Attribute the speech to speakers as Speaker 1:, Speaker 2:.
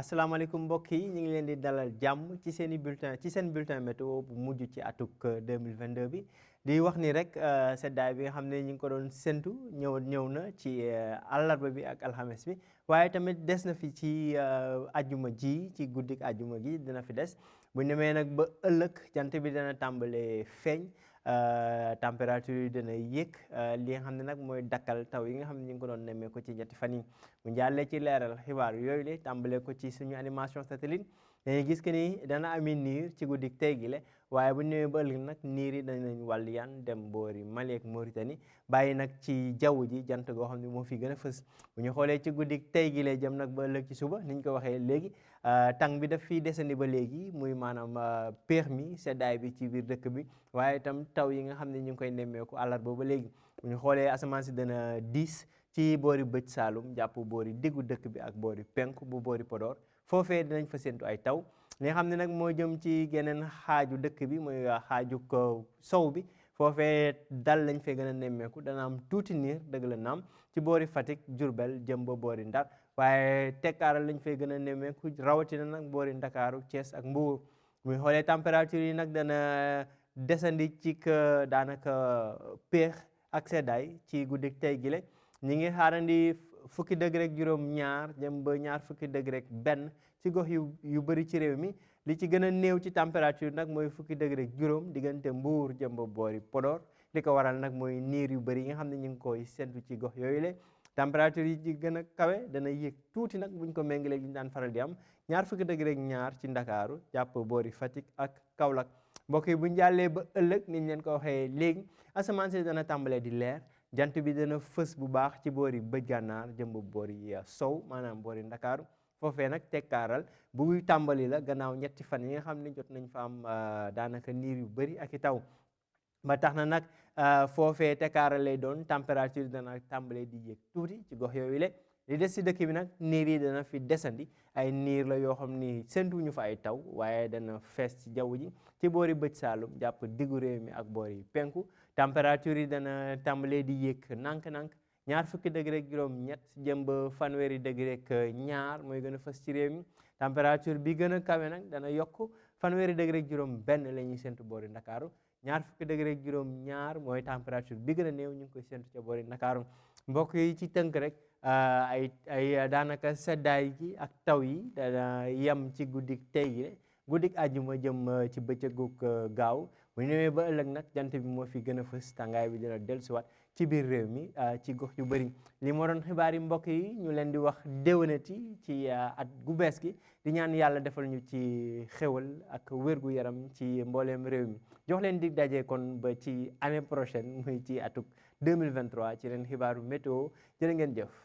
Speaker 1: asalaamaaleykum mbokk yi ñu ngi leen di dalal jàmm ci seen bulletin météo bu mujj ci atuk 2022 bi di wax ni rek seddaay bi nga xam ne ñu ngi ko doon séntu ñëw na ci àllarba bi ak alxames bi waaye tamit des na fi ci ajjuma ji ci guddik ajjuma gi dina fi des bu ñu demee nag ba ëllëg jant bi dana tàmbalee feeñ température yi dana yéeg li nga xam ne nag mooy dakkal taw yi nga xam ne ñu ngi ko doon nemmee ko ci ñetti fan yi mu njàllee ci leeral xibaar yooyu le tàmbalee ko ci suñu animation satellite dañuy gis que ni dana ami niir ci guddik tey gi le waaye bu ñu ñëwee ba ëllëg nag niir yi danañ wàll yan dem boori Mali ak Mauritanie bàyyi nag ci jaww ji jant goo xam ne moo fi gën a fës bu ñu xoolee ci guddik tey gi le jëm nag ba ëllëg ci suba niñ ko waxee léegi tàng bi daf fiy desandi ba léegi muy maanaam péex mi seddaay bi ci biir dëkk bi waaye itam taw yi nga xam ne ñu ngi koy nemmeeku àllarba ba léegi bu ñu xoolee asamaan si dana diis ci boori bëj Saalum jàpp boori diggu dëkk bi ak boori penku bu boori Podor foofee dinañ fa séntu ay taw li nga xam ne nag moo jëm ci geneen xaaju dëkk bi mooy xaaju ko sow bi foofee dal lañ fee gën a nemmeeku dana am tuuti niir dëgg la naam ci boori Fatick Diourbel jëm ba boori Ndar waaye tekkaaral lañ fay gën a nemmeeku rawatina nag boori Ndakaaru Thiès ak Mbuur muy xoolee température yi nag dana desandi ci daanaka péex ak seddaay ci guddik tey gile ñi ngi xaarandi fukki degré ak juróom ñaar jëm ba ñaar fukki degré ak benn ci gox yu bëri ci réew mi li ci gën a néew ci température nag mooy fukki degré ak juróom diggante Mbuur jëm ba boori Podor li ko waral nag mooy niir yu bëri yi nga xam ne ñu ngi koy séntu ci gox yooyu le température yi ci gën a kawe dana yéeg tuuti nag buñ ko méngalee li ñu daan faral di am ñaar fukki degré ak ñaar ci Ndakaaru jàpp boori Fatick ak Kaolack mbokk yi buñ jàllee ba ëllëg niñ leen ko waxee léegi asamaan si dana tàmbalee di leer jant bi dana fës bu baax ci boori bëj gànnaar jëm ba boori sow maanaam boori Ndakaaru foofee nag tekkaaral buy tàmbali la gannaaw ñetti fan yi nga xam ne jot nañ fa am daanaka niir yu bëri ak i taw ba tax na nag foofee tekkaaral lay doon température dana tàmbalee di yéeg tuuti ci gox yooyu le li des ci dëkk bi nag niir yi dana fi desandi ay niir la yoo xam ni séntuñu fa ay taw waaye dana fees ci jaww ji ci boori bëj Saalum jàpp diggu réew mi ak boori penku température yi dana tàmbalee di yéeg nànk-nànk ñaar fukki degré ak juróom ñett jëm ba fanweeri degré ak ñaar mooy gën a fës ci réew mi température bi gën a kawe nag dana yokk fanweeri degré ak juróom benn la ñuy séntu boori Ndakaaru ñaar fukki degré ak juróom ñaar mooy température bi gën a néew ñu ngi koy séntu ca boori Ndakaaru mbokk yi ci tënk rek ay daanaka seddaay gi ak taw yi dana yem ci guddik tey gi guddik àjjuma jëm ci bëccëgug gaaw bu ñu ñëwee ba ëllëg nag jant bi moo fi gën a fës tàngaay bi dina dellusiwaat ci biir réew mi ci gox yu bëri li moo doon xibaar yi mbokk yi ñu leen di wax déwénati ci at gu bees gi di ñaan yàlla defal ñu ci xéwal ak wérgu yaram ci mbooleem réew mi jox leen di daje kon ba ci année prochaine muy ci atuk 2023 ci leen xibaaru météo jërë ngeen jëf